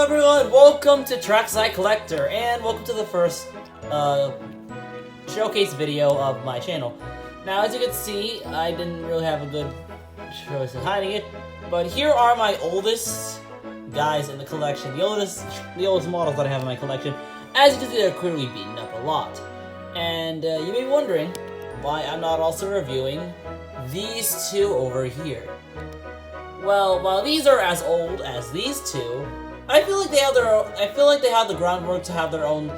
everyone, welcome to Trackside Collector, and welcome to the first showcase video of my channel. Now, as you can see, I didn't really have a good choice in hiding it, but here are my oldest guys in the collection, the oldest models that I have in my collection. As you can see, they're clearly beaten up a lot. And you may be wondering why I'm not also reviewing these two over here. Well, while these are as old as these two, I feel like they have the groundwork to have their own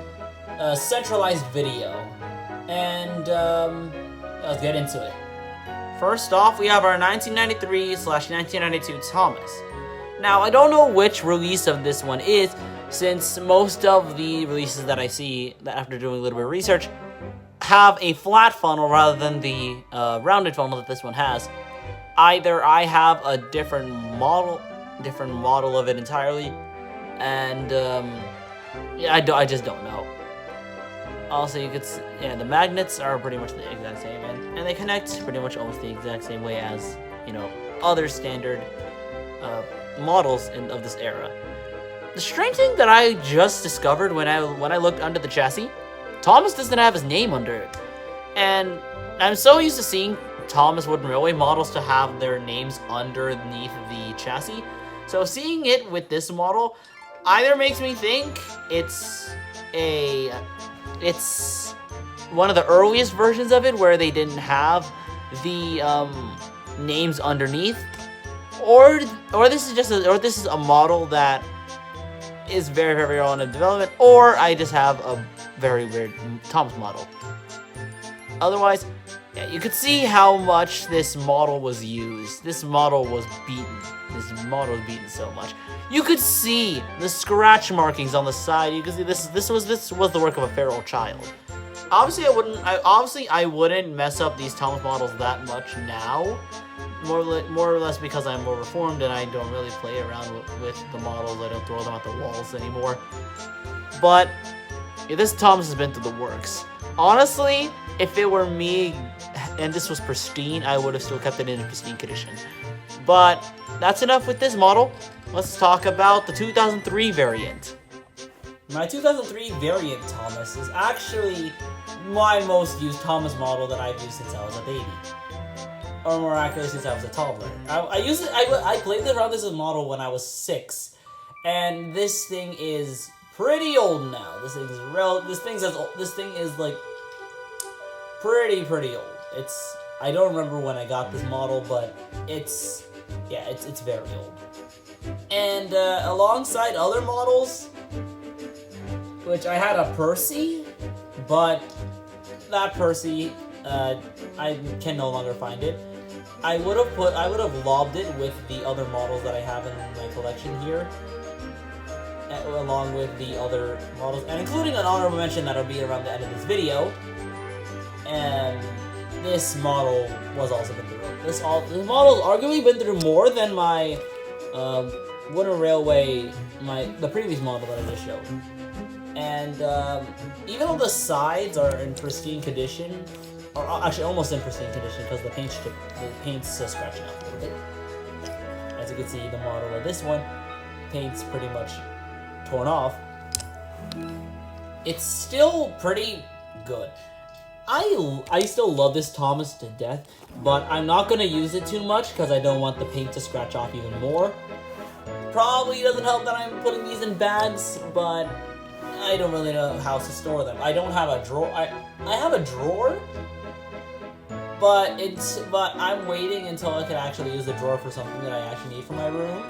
centralized video. And let's get into it. First off, we have our 1993/1992 Thomas. Now, I don't know which release of this one is, since most of the releases that I see, that after doing a little bit of research, have a flat funnel rather than the rounded funnel that this one has. Either I have a different model of it entirely, and yeah, I just don't know. Also, you could see, yeah, the magnets are pretty much the exact same, and they connect pretty much almost the exact same way as, you know, other standard models of this era. The strange thing that I just discovered when I looked under the chassis, Thomas doesn't have his name under it, and I'm so used to seeing Thomas Wooden Railway models to have their names underneath the chassis. So seeing it with this model either makes me think it's one of the earliest versions of it where they didn't have the names underneath, or this is a model that is very, very early in development, or I just have a very weird Thomas model. Otherwise, yeah, you could see how much this model was used. This model was beaten. So much. You could see the scratch markings on the side. You could see this was the work of a feral child. Obviously, I wouldn't mess up these Thomas models that much now. More or less because I'm more reformed and I don't really play around with the models. I don't throw them at the walls anymore. But yeah, this Thomas has been through the works. Honestly, if it were me and this was pristine, I would have still kept it in pristine condition. But that's enough with this model. Let's talk about the 2003 variant. My 2003 variant Thomas is actually my most used Thomas model that I've used since I was a baby. Or more accurately, since I was a toddler. I played around this model when I was 6. And this thing is pretty old now. This thing is like pretty old. I don't remember when I got this model, but it's very old. And alongside other models, which I had a Percy, but that Percy, I can no longer find it. I would have lobbed it with the other models that I have in my collection here, along with the other models, and including an honorable mention that'll be around the end of this video. And this model was also been through. This model's arguably been through more than my Wooden Railway, the previous model that I just showed. And even though the sides are in pristine condition, or actually almost in pristine condition because the paint's scratching up a little bit. As you can see, the model of this one, paint's pretty much torn off. It's still pretty good. I still love this Thomas to death, but I'm not going to use it too much because I don't want the paint to scratch off even more. Probably doesn't help that I'm putting these in bags, but I don't really know how to store them. I don't have a drawer. I have a drawer, but I'm waiting until I can actually use the drawer for something that I actually need for my room.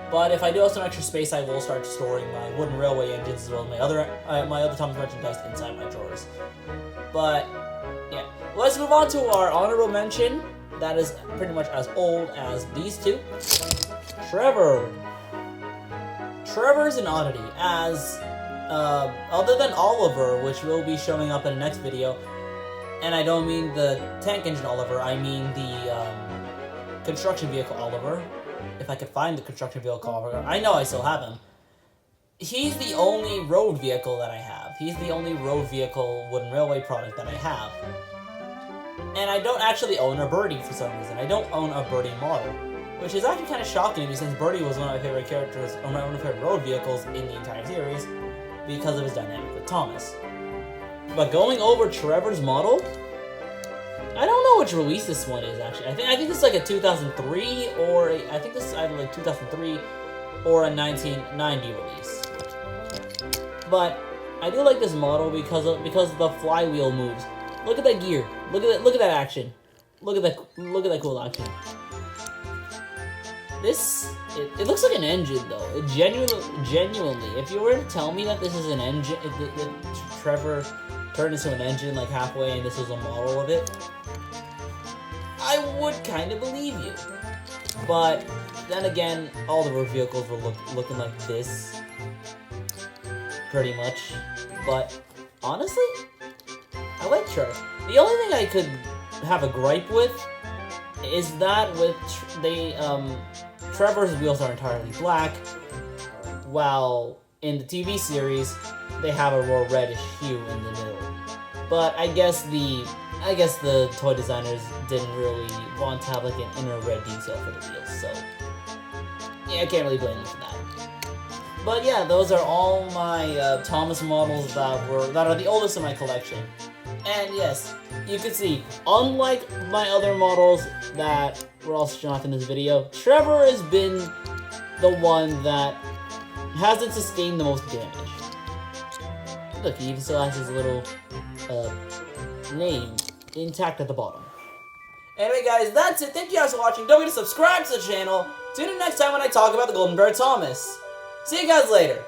But if I do have some extra space, I will start storing my Wooden Railway engines as well as my other Thomas merchandise inside my drawers. But yeah, let's move on to our honorable mention. That is pretty much as old as these two. Trevor. Trevor's an oddity, as other than Oliver, which will be showing up in the next video, and I don't mean the tank engine Oliver, I mean the construction vehicle Oliver. If I could find the construction vehicle Oliver, I know I still have him. He's the only road vehicle that I have. He's the only road vehicle Wooden Railway product that I have. And I don't actually own a Birdie for some reason. I don't own a Birdie model. which is actually kind of shocking to me since Birdie was one of my favorite characters, or one of my favorite road vehicles in the entire series, because of his dynamic with Thomas. But going over Trevor's model, I don't know which release this one is actually. I think this is like a 2003 or I think this is either like 2003 or a 1990 release. But I do like this model because the flywheel moves. Look at that gear. Look at that action. Look at that cool action. It looks like an engine though. It genuinely, if you were to tell me that this is an engine, if Trevor turned into an engine like halfway and this was a model of it, I would kind of believe you. But then again, all the road vehicles were looking like this, pretty much. But honestly, I like Trevor. The only thing I could have a gripe with is that with Trevor's wheels are entirely black, while in the TV series they have a more reddish hue in the middle. But I guess the toy designers didn't really want to have like an inner red detail for the wheels, so yeah, I can't really blame them for that. But yeah, those are all my Thomas models that are the oldest in my collection. And yes, you can see, unlike my other models that were also shown off in this video, Trevor has been the one that hasn't sustained the most damage. Look, he even still has his little name intact at the bottom. Anyway guys, that's it. Thank you guys for watching. Don't forget to subscribe to the channel. Tune in next time when I talk about the Golden Bear Thomas. See you guys later.